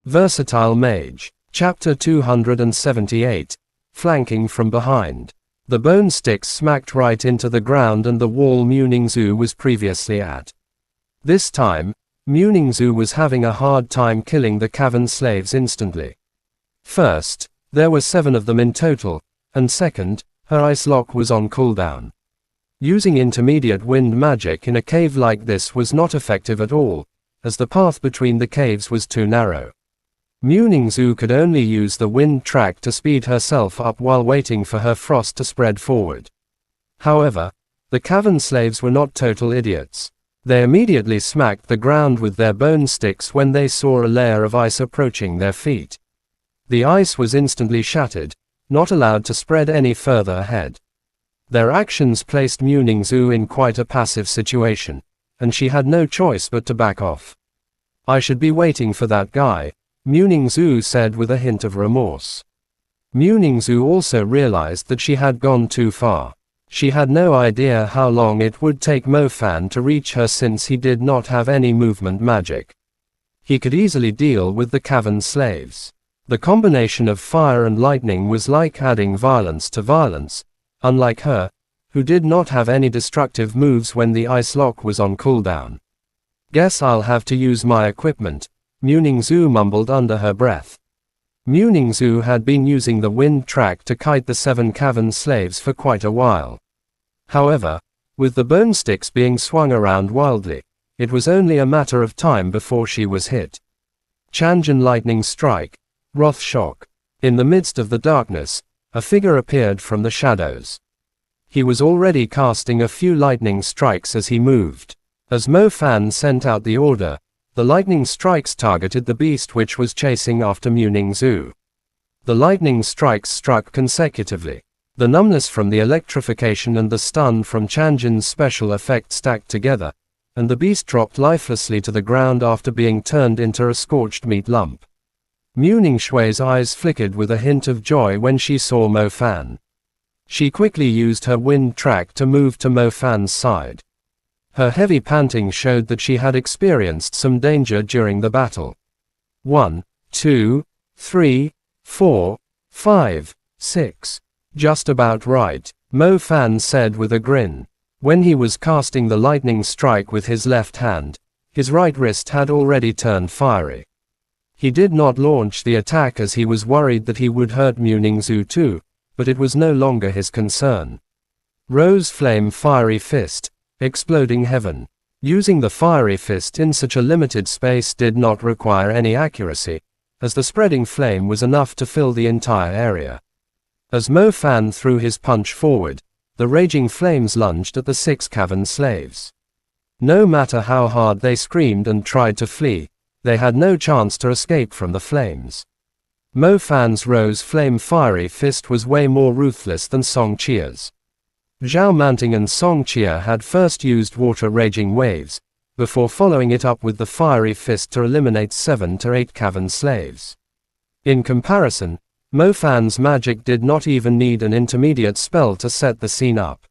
Versatile Mage. Chapter 278. Flanking from behind. The bone sticks smacked right into the ground and the wall Muningzu was previously at. This time, Muningzu was having a hard time killing the cavern slaves instantly. First, there were 7 of them in total, and second, her ice lock was on cooldown. Using intermediate wind magic in a cave like this was not effective at all, as the path between the caves was too narrow. Muningzu could only use the wind track to speed herself up while waiting for her frost to spread forward. However, the cavern slaves were not total idiots. They immediately smacked the ground with their bone sticks when they saw a layer of ice approaching their feet. The ice was instantly shattered, not allowed to spread any further ahead. Their actions placed Muningzu in quite a passive situation, and she had no choice but to back off. "I should be waiting for that guy," Muningzu said with a hint of remorse. Muningzu also realized that she had gone too far. She had no idea how long it would take Mo Fan to reach her since he did not have any movement magic. He could easily deal with the cavern slaves. The combination of fire and lightning was like adding violence to violence, unlike her, who did not have any destructive moves when the ice lock was on cooldown. "Guess I'll have to use my equipment," Muningzu mumbled under her breath. Muningzu had been using the wind track to kite the 7 cavern slaves for quite a while. However, with the bone sticks being swung around wildly, it was only a matter of time before she was hit. Changjin lightning strike, wrath shock. In the midst of the darkness, a figure appeared from the shadows. He was already casting a few lightning strikes as he moved. As Mo Fan sent out the order, the lightning strikes targeted the beast which was chasing after Muningzu. The lightning strikes struck consecutively. The numbness from the electrification and the stun from Changjin's special effect stacked together, and the beast dropped lifelessly to the ground after being turned into a scorched meat lump. Muningshui's eyes flickered with a hint of joy when she saw Mo Fan. She quickly used her wind track to move to Mo Fan's side. Her heavy panting showed that she had experienced some danger during the battle. 1, 2, 3, 4, 5, 6. Just about right, Mo Fan said with a grin. When he was casting the lightning strike with his left hand, his right wrist had already turned fiery. He did not launch the attack as he was worried that he would hurt Muningzu too, but it was no longer his concern. Rose Flame Fiery Fist. Exploding Heaven. Using the fiery fist in such a limited space did not require any accuracy, as the spreading flame was enough to fill the entire area. As Mo Fan threw his punch forward, the raging flames lunged at the 6 cavern slaves. No matter how hard they screamed and tried to flee, they had no chance to escape from the flames. Mo Fan's Rose Flame Fiery Fist was way more ruthless than Song Chia's. Zhao Manting and Song Chia had first used water raging waves, before following it up with the fiery fist to eliminate 7 to 8 cavern slaves. In comparison, Mo Fan's magic did not even need an intermediate spell to set the scene up.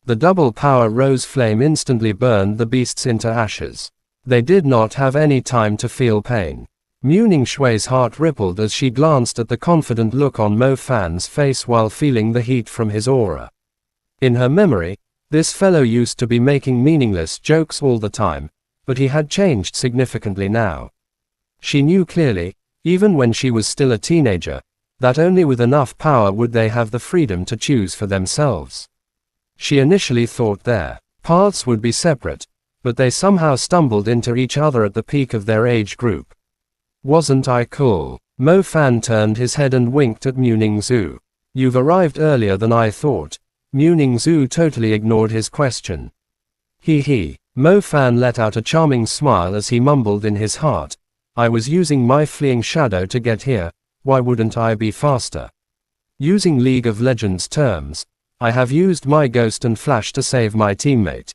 The double power rose flame instantly burned the beasts into ashes. They did not have any time to feel pain. Muningshui's heart rippled as she glanced at the confident look on Mo Fan's face while feeling the heat from his aura. In her memory, this fellow used to be making meaningless jokes all the time, but he had changed significantly now. She knew clearly, even when she was still a teenager, that only with enough power would they have the freedom to choose for themselves. She initially thought their paths would be separate, but they somehow stumbled into each other at the peak of their age group. "Wasn't I cool?" Mo Fan turned his head and winked at Muningzu. "You've arrived earlier than I thought." Muningzu totally ignored his question. He. Mo Fan let out a charming smile as he mumbled in his heart, "I was using my fleeing shadow to get here, why wouldn't I be faster? Using League of Legends terms, I have used my ghost and flash to save my teammate."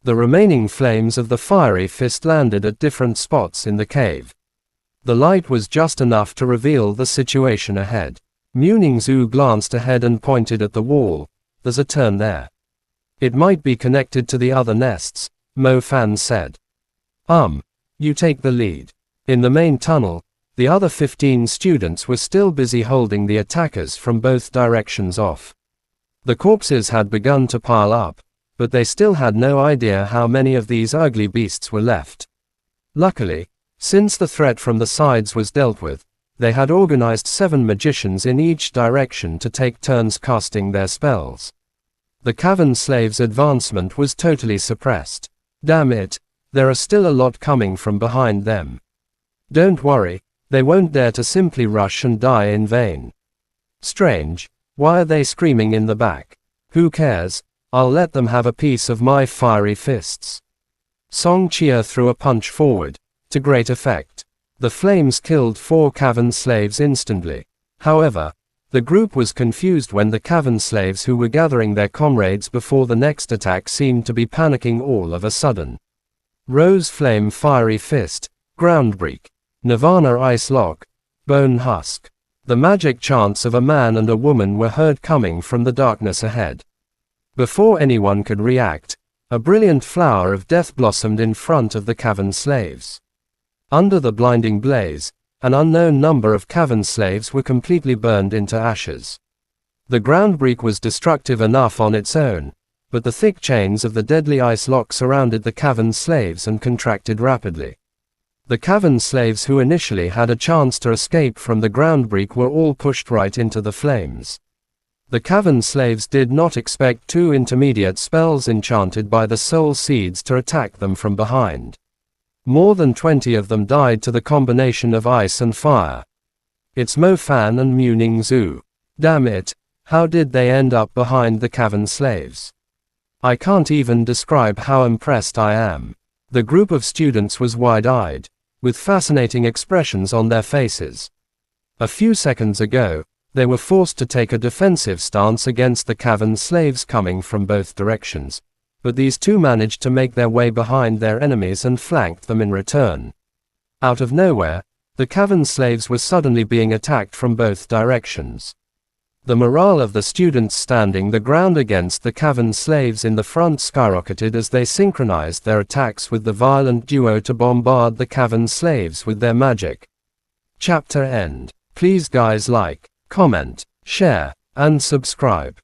The remaining flames of the fiery fist landed at different spots in the cave. The light was just enough to reveal the situation ahead. Muningzu glanced ahead and pointed at the wall. "There's a turn there. It might be connected to the other nests," Mo Fan said. You take the lead." In the main tunnel, The other 15 students were still busy holding the attackers from both directions off. The corpses had begun to pile up, but they still had no idea how many of these ugly beasts were left. Luckily, since the threat from the sides was dealt with, they had organized 7 magicians in each direction to take turns casting their spells. The cavern slaves' advancement was totally suppressed. Damn it, there are still a lot coming from behind them. Don't worry, they won't dare to simply rush and die in vain. Strange, why are they screaming in the back? Who cares, I'll let them have a piece of my fiery fists. Song Chia threw a punch forward, to great effect. The flames killed 4 cavern slaves instantly. However, the group was confused when the cavern slaves who were gathering their comrades before the next attack seemed to be panicking all of a sudden. Rose Flame Fiery Fist, Groundbreak, Nirvana Ice Lock, Bone Husk. The magic chants of a man and a woman were heard coming from the darkness ahead. Before anyone could react, a brilliant flower of death blossomed in front of the cavern slaves. Under the blinding blaze, an unknown number of cavern slaves were completely burned into ashes. The Groundbreak was destructive enough on its own, but the thick chains of the deadly ice lock surrounded the cavern slaves and contracted rapidly. The cavern slaves who initially had a chance to escape from the Groundbreak were all pushed right into the flames. The cavern slaves did not expect 2 intermediate spells enchanted by the soul seeds to attack them from behind. More than 20 of them died to the combination of ice and fire. It's Mo Fan and Mu Ning Zhu. Damn it, how did they end up behind the cavern slaves? I can't even describe how impressed I am. The group of students was wide-eyed, with fascinating expressions on their faces. A few seconds ago, they were forced to take a defensive stance against the cavern slaves coming from both directions, but these 2 managed to make their way behind their enemies and flanked them in return. Out of nowhere, the cavern slaves were suddenly being attacked from both directions. The morale of the students standing the ground against the cavern slaves in the front skyrocketed as they synchronized their attacks with the violent duo to bombard the cavern slaves with their magic. Chapter end. Please guys like, comment, share, and subscribe.